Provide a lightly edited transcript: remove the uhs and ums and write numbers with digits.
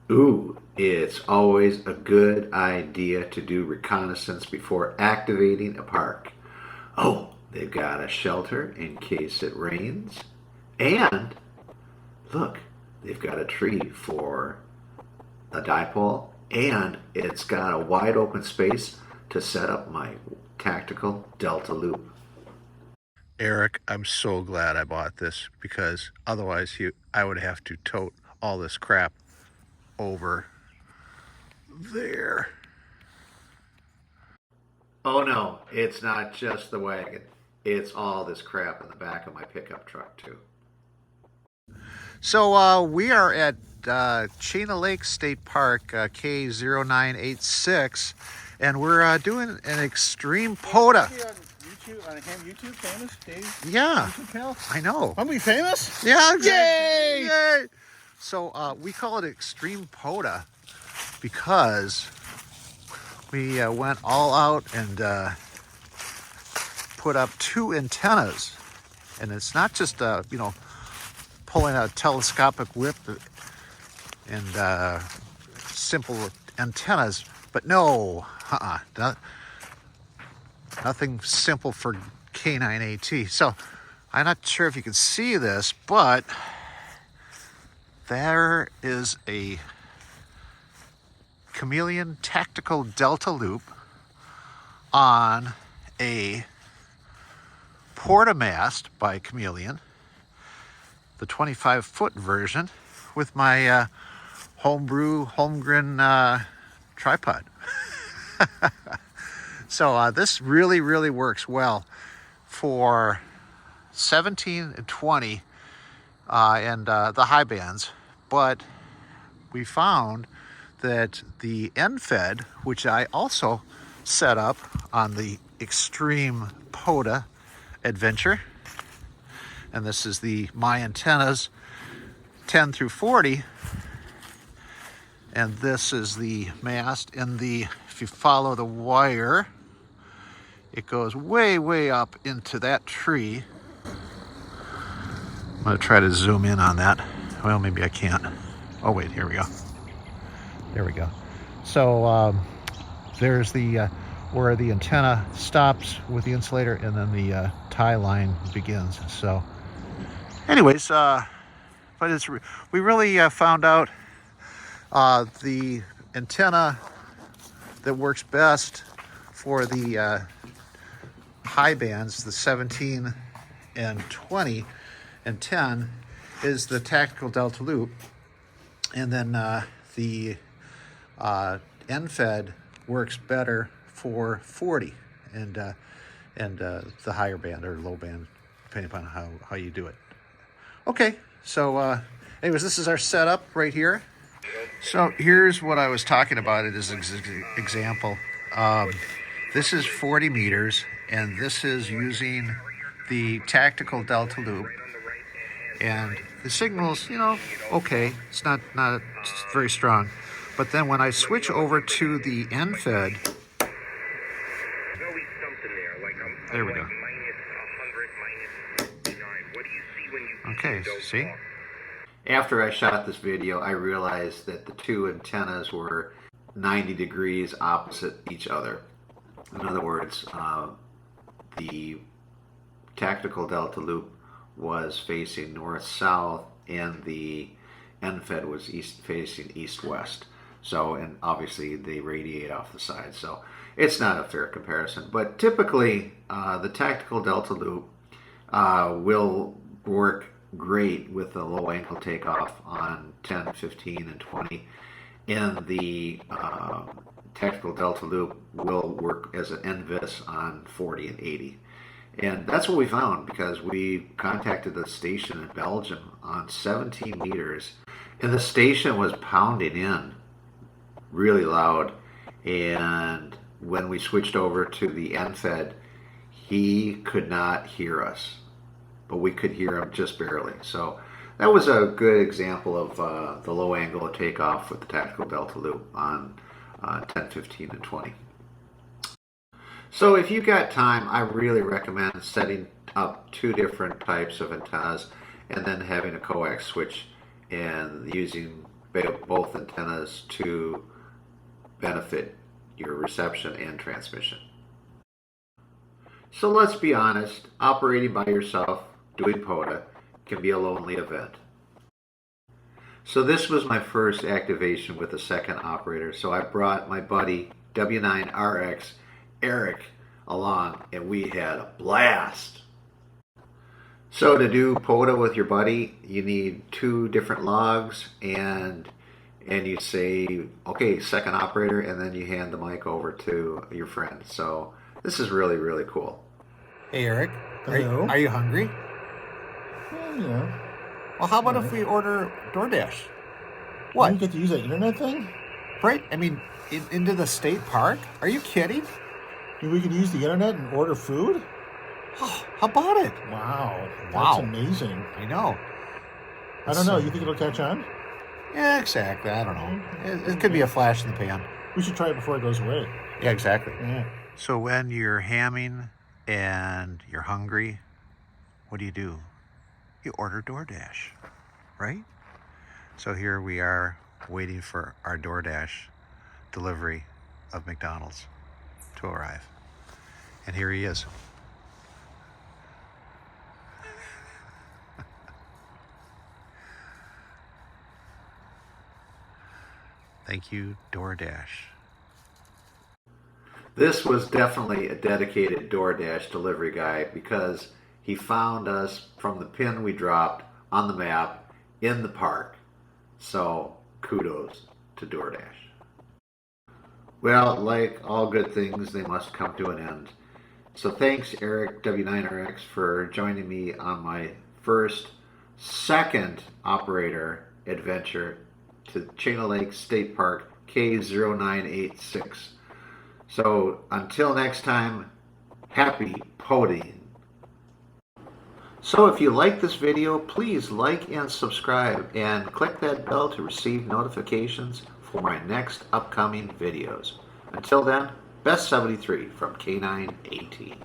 Ooh, it's always a good idea to do reconnaissance before activating a park. Oh, they've got a shelter in case it rains. And look, they've got a tree for a dipole, and it's got a wide open space to set up my tactical delta loop. Eric, I'm so glad I bought this because otherwise I would have to tote all this crap over there. Oh no, it's not just the wagon. It's all this crap in the back of my pickup truck too. So we are at Chena Lake State Park, K0986, and we're doing an extreme POTA. On YouTube, famous Dave? Yeah, YouTube channel? I know. Are we famous? Yeah, Yay! Yay! So we call it extreme POTA because we went all out and put up 2 antennas, and it's not just pulling a telescopic whip and simple antennas, but no, nothing simple for K9AT. So I'm not sure if you can see this, but there is a Chameleon tactical delta loop on a Portamast by Chameleon, the 25-foot version, with my homegrown tripod. So this really works well for 17 and 20 and the high bands, but we found that the NFED, which I also set up on the Extreme POTA adventure, and this is the my antennas 10 through 40, and this is the mast. And if you follow the wire, it goes way up into that tree. I'm gonna try to zoom in on that. Well, maybe I can't. Oh wait, here we go. There we go. So there's the where the antenna stops with the insulator, and then the tie line begins. So anyways, but we really found out the antenna that works best for the high bands, the 17 and 20 and 10, is the tactical delta loop, and then the NFED works better for 40 and the higher band or low band, depending upon how you do it. Okay, so anyways, this is our setup right here. So here's what I was talking about. It is an example. This is 40 meters, and this is using the tactical delta loop. And the signal's, okay. It's not very strong. But then when I switch over to the NFED, there we go. Okay, see? After I shot this video, I realized that the 2 antennas were 90 degrees opposite each other. In other words, the tactical delta loop was facing north-south, and the NFED was facing east-west. So, and obviously they radiate off the side, so it's not a fair comparison. But typically, the tactical delta loop will work great with the low angle takeoff on 10, 15, and 20. And the tactical delta loop will work as an NVIS on 40 and 80. And that's what we found, because we contacted the station in Belgium on 17 meters, and the station was pounding in really loud. And when we switched over to the NFED, he could not hear us, but we could hear him just barely. So that was a good example of the low angle of takeoff with the tactical delta loop on 10, 15, and 20. So if you've got time, I really recommend setting up 2 different types of antennas and then having a coax switch and using both antennas to benefit your reception and transmission. So let's be honest, operating by yourself, doing POTA, can be a lonely event. So this was my first activation with a second operator, so I brought my buddy W9RX, Erich, along, and we had a blast. So to do POTA with your buddy, you need 2 different logs, and you say, okay, second operator, and then you hand the mic over to your friend. So this is really, really cool. Hey, Eric. Hello. Are you hungry? Well, you know. Well, how about if Right. we order DoorDash? You What? get to use that internet thing? Right? I mean, into the state park? Are you kidding? We could use the internet and order food? Oh, how about it? Wow. That's Wow. amazing. I know. I don't know. You think it'll catch on? Yeah, exactly. I don't know. It could be a flash in the pan. We should try it before it goes away. Yeah, exactly. Yeah. So when you're hamming and you're hungry, what do? You order DoorDash, right? So here we are waiting for our DoorDash delivery of McDonald's to arrive. And here he is. Thank you, DoorDash. This was definitely a dedicated DoorDash delivery guy because he found us from the pin we dropped on the map in the park. So kudos to DoorDash. Well, like all good things, they must come to an end. So thanks, Erich W9RX, for joining me on my second operator adventure to Chain Lake State Park K0986. So until next time, happy POTAing. So if you like this video, please like and subscribe and click that bell to receive notifications for my next upcoming videos. Until then, best 73 from K9AT.